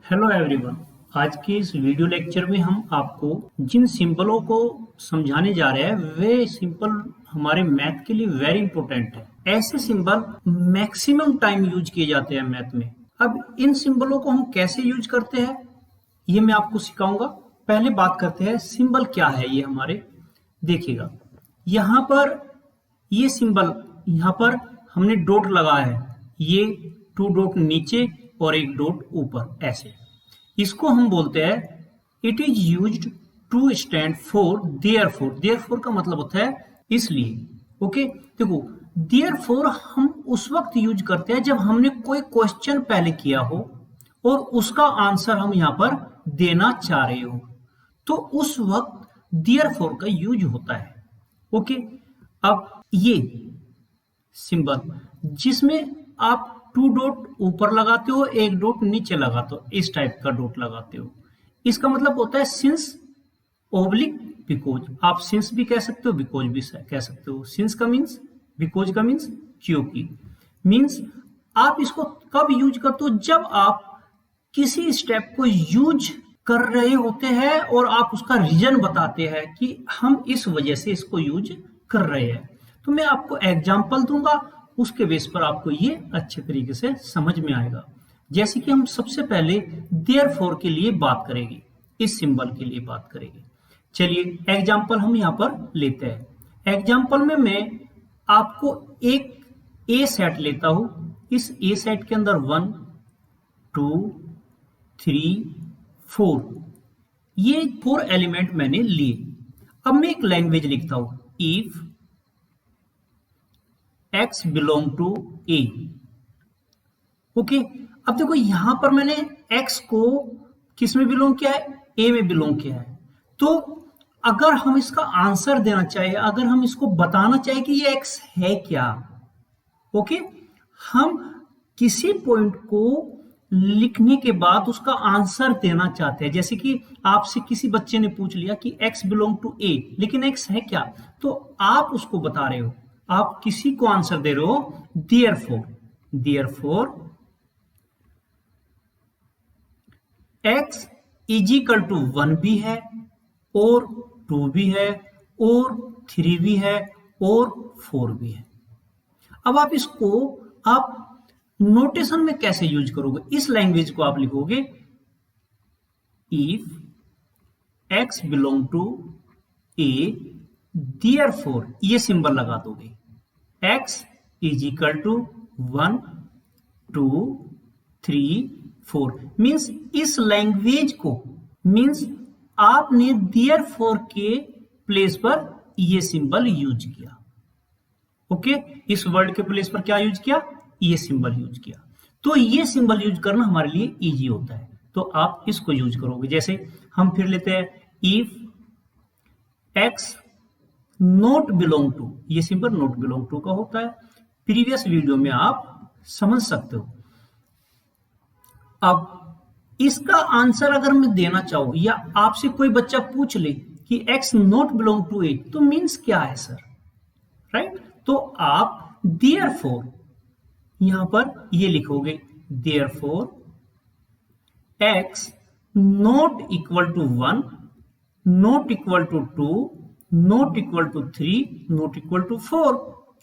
Hello everyone. आज के इस वीडियो लेक्चर में हम आपको जिन सिंबलों को समझाने जा रहे हैं वे सिंबल हमारे मैथ के लिए वेरी इंपॉर्टेंट है। ऐसे सिंबल मैक्सिमम टाइम यूज किए जाते हैं मैथ में। अब इन सिंबलों को हम कैसे यूज करते हैं ये मैं आपको सिखाऊंगा। पहले बात करते हैं सिंबल क्या है। ये हमारे देखिएगा यहाँ पर ये सिंबल, यहाँ पर हमने डॉट लगाया है, ये 2 डॉट नीचे और 1 डॉट ऊपर, ऐसे इसको हम बोलते हैं it is used to stand for therefore. Therefore का मतलब होता है इसलिए। ओके, देखो देयरफॉर हम उस वक्त यूज करते हैं जब हमने कोई क्वेश्चन पहले किया हो और उसका आंसर हम यहाँ पर देना चाह रहे हो, तो उस वक्त देयरफॉर का यूज होता है। ओके, अब ये सिंबल जिसमें आप 2 डॉट ऊपर लगाते हो, 1 डॉट नीचे लगाते हो, इस टाइप का डॉट लगाते हो, इसका मतलब होता है सिंस ओब्लिक बिकॉज। आप सिंस भी कह सकते हो, बिकॉज भी कह सकते हो। सिंस का मीन्स, बिकॉज का मीन्स क्योंकि। मीन्स आप इसको कब यूज करते हो, जब आप किसी स्टेप को यूज कर रहे होते हैं और आप उसका रीजन बताते हैं कि हम इस वजह से इसको यूज कर रहे हैं। तो मैं आपको एग्जाम्पल दूंगा, उसके बेस पर आपको ये अच्छे तरीके से समझ में आएगा। जैसे कि हम सबसे पहले देयरफॉर के लिए बात करेंगे, इस सिंबल के लिए बात करेंगे। चलिए एग्जाम्पल हम यहाँ पर लेते हैं। एग्जाम्पल में मैं आपको एक ए सेट लेता हूं। इस ए सेट के अंदर 1 2 3 4 ये 4 एलिमेंट मैंने लिए। अब मैं एक लैंग्वेज लिखता हूं, if x belong to A. Okay, अब देखो यहां पर मैंने x को किस में बिलोंग किया है, a में बिलोंग किया है। तो अगर हम इसका आंसर देना चाहे, अगर हम इसको बताना चाहे कि ये x है क्या, ओके, हम किसी पॉइंट को लिखने के बाद उसका आंसर देना चाहते हैं। जैसे कि आपसे किसी बच्चे ने पूछ लिया कि x बिलोंग टू a, लेकिन x है क्या, तो आप उसको बता रहे हो, आप किसी को आंसर दे रहे हो therefore. Therefore x is equal to 1 भी है और 2 भी है और 3 भी है और 4 भी है। अब आप इसको आप नोटेशन में कैसे यूज करोगे, इस लैंग्वेज को आप लिखोगे if x belong to a therefore, ये सिंबल लगा दोगे, x is equal to 1 2 3 4। Means इस लैंग्वेज को, मीन्स आपने देयरफॉर के प्लेस पर ये सिंबल यूज किया। ओके, इस वर्ड के प्लेस पर क्या यूज किया, ये सिंबल यूज किया। तो ये सिंबल यूज करना हमारे लिए इजी होता है, तो आप इसको यूज करोगे। जैसे हम फिर लेते हैं if x not belong to, ये सिंबल नॉट बिलोंग टू का होता है, प्रीवियस वीडियो में आप समझ सकते हो। अब इसका आंसर अगर मैं देना चाहूं या आपसे कोई बच्चा पूछ ले कि x नॉट बिलोंग टू ए, तो मीन्स क्या है सर, राइट? तो आप देयरफॉर यहां पर ये लिखोगे, therefore x not equal to 1, not equal to 2, not equal to 3, not equal to 4,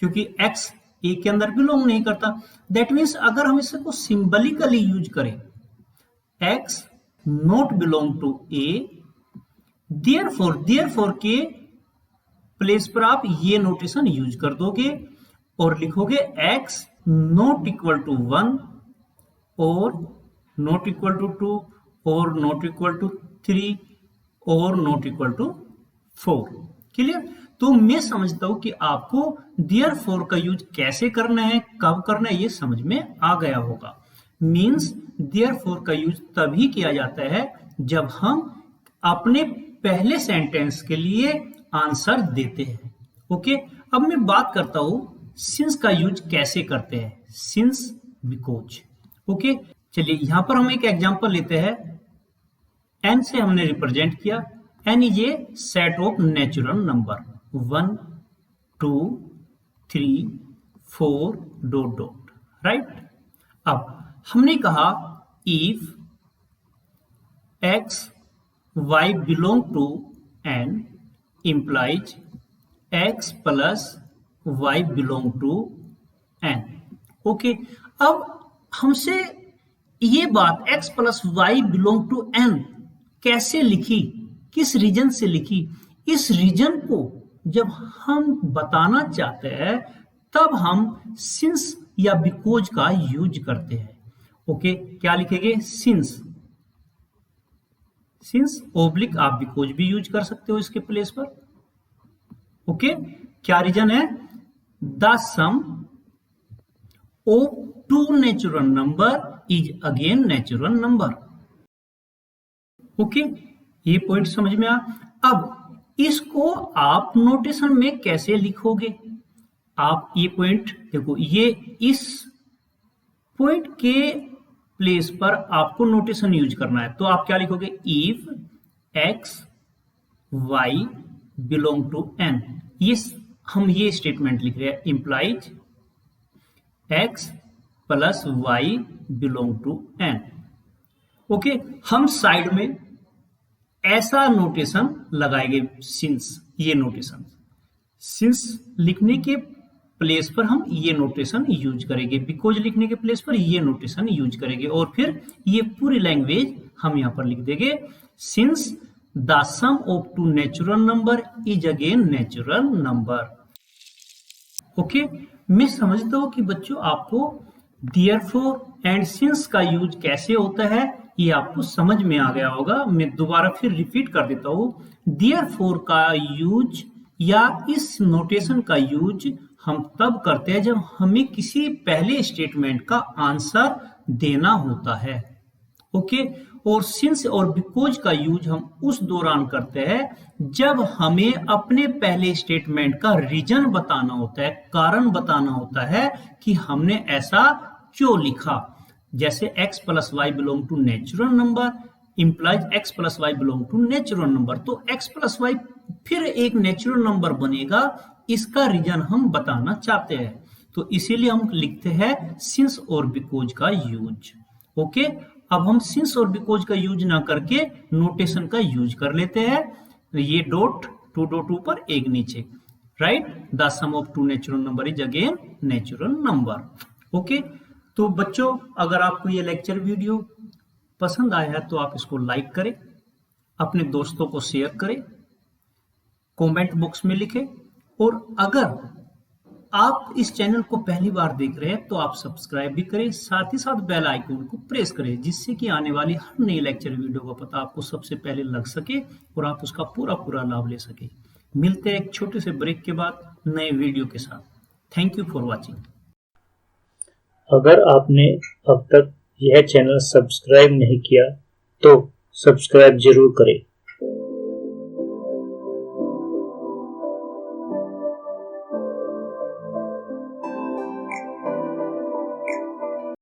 क्योंकि x ए के अंदर बिलोंग नहीं करता। दैट मीन्स अगर हम इसको सिंबलिकली यूज करें, x not belong to A, therefore, therefore के प्लेस पर आप ये नोटेशन यूज कर दोगे और लिखोगे x नॉट इक्वल टू 1 और नॉट इक्वल टू 2 और नॉट इक्वल टू 3 और नॉट इक्वल टू 4। क्लियर? तो मैं समझता हूं कि आपको देयरफॉर का यूज कैसे करना है, कब करना है, ये समझ में आ गया होगा। मीन्स देयरफॉर का यूज तभी किया जाता है जब हम अपने पहले सेंटेंस के लिए आंसर देते हैं। ओके, अब मैं बात करता हूं सिंस का यूज कैसे करते हैं, सिंस बिकॉज। ओके, चलिए यहां पर हम एक एग्जांपल लेते हैं। n से हमने रिप्रेजेंट किया, n is a set of natural number 1 2 3 4 dot dot, right? अब हमने कहा if x y belong to n implies x plus y belong to n। Okay, अब हमसे ये बात x plus y belong to n कैसे लिखी, किस रीजन से लिखी, इस रीजन को जब हम बताना चाहते हैं तब हम सिंस या बिकॉज का यूज करते हैं। ओके, क्या लिखेंगे? सिंस, सिंस ओब्लिक आप बिकॉज भी यूज कर सकते हो इसके प्लेस पर। ओके, क्या रीजन है? The sum of two natural number is again natural number. Okay, ये पॉइंट समझ में आ। अब इसको आप नोटेशन में कैसे लिखोगे? आप ये पॉइंट देखो, ये इस पॉइंट के प्लेस पर आपको नोटेशन यूज करना है, तो आप क्या लिखोगे? If x y belong to n, ये हम ये स्टेटमेंट लिख रहे हैं, implies x plus y belong to n. Okay, हम साइड में ऐसा नोटेशन लगाएंगे, सिंस, ये नोटेशन सिंस लिखने के प्लेस पर हम ये नोटेशन यूज करेंगे, बिकॉज लिखने के प्लेस पर ये नोटेशन यूज करेंगे, और फिर ये पूरी लैंग्वेज हम यहां पर लिख देंगे, since the sum of two natural number is again natural number. Okay, मैं समझता हूं कि बच्चों आपको देयरफॉर एंड सिंस का यूज कैसे होता है ये आपको समझ में आ गया होगा। मैं दोबारा फिर रिपीट कर देता हूं, देयरफॉर का यूज या इस नोटेशन का यूज हम तब करते हैं जब हमें किसी पहले स्टेटमेंट का आंसर देना होता है। ओके, और सिंस और बिकॉज का यूज हम उस दौरान करते हैं जब हमें अपने पहले स्टेटमेंट का रीजन बताना होता है, कारण बताना होता है कि हमने ऐसा क्यों लिखा। जैसे x plus y belong to natural number implies x plus y belong to natural number, तो x प्लस वाई फिर एक नेचुरल नंबर बनेगा, इसका रीजन हम बताना चाहते हैं, तो इसीलिए हम लिखते हैं सिंस और बिकॉज का यूज। ओके, अब हम सिंस और बिकॉज का यूज ना करके नोटेशन का यूज कर लेते हैं, ये डॉट टू डॉट ऊपर एक नीचे, right, the sum of two natural number is again natural number. Okay, तो बच्चों अगर आपको ये लेक्चर वीडियो पसंद आया है तो आप इसको लाइक करें, अपने दोस्तों को शेयर करें, कमेंट बॉक्स में लिखें, और अगर आप इस चैनल को पहली बार देख रहे हैं तो आप सब्सक्राइब भी करें, साथ ही साथ बेल आइकन को प्रेस करें, जिससे कि आने वाली हर नई लेक्चर वीडियो का पता आपको सबसे पहले लग सके और आप उसका पूरा लाभ ले सके। मिलते हैं एक छोटे से ब्रेक के बाद नए वीडियो के साथ। Thank you for watching. अगर आपने अब तक यह चैनल सब्सक्राइब नहीं किया तो सब्सक्राइब जरूर करें।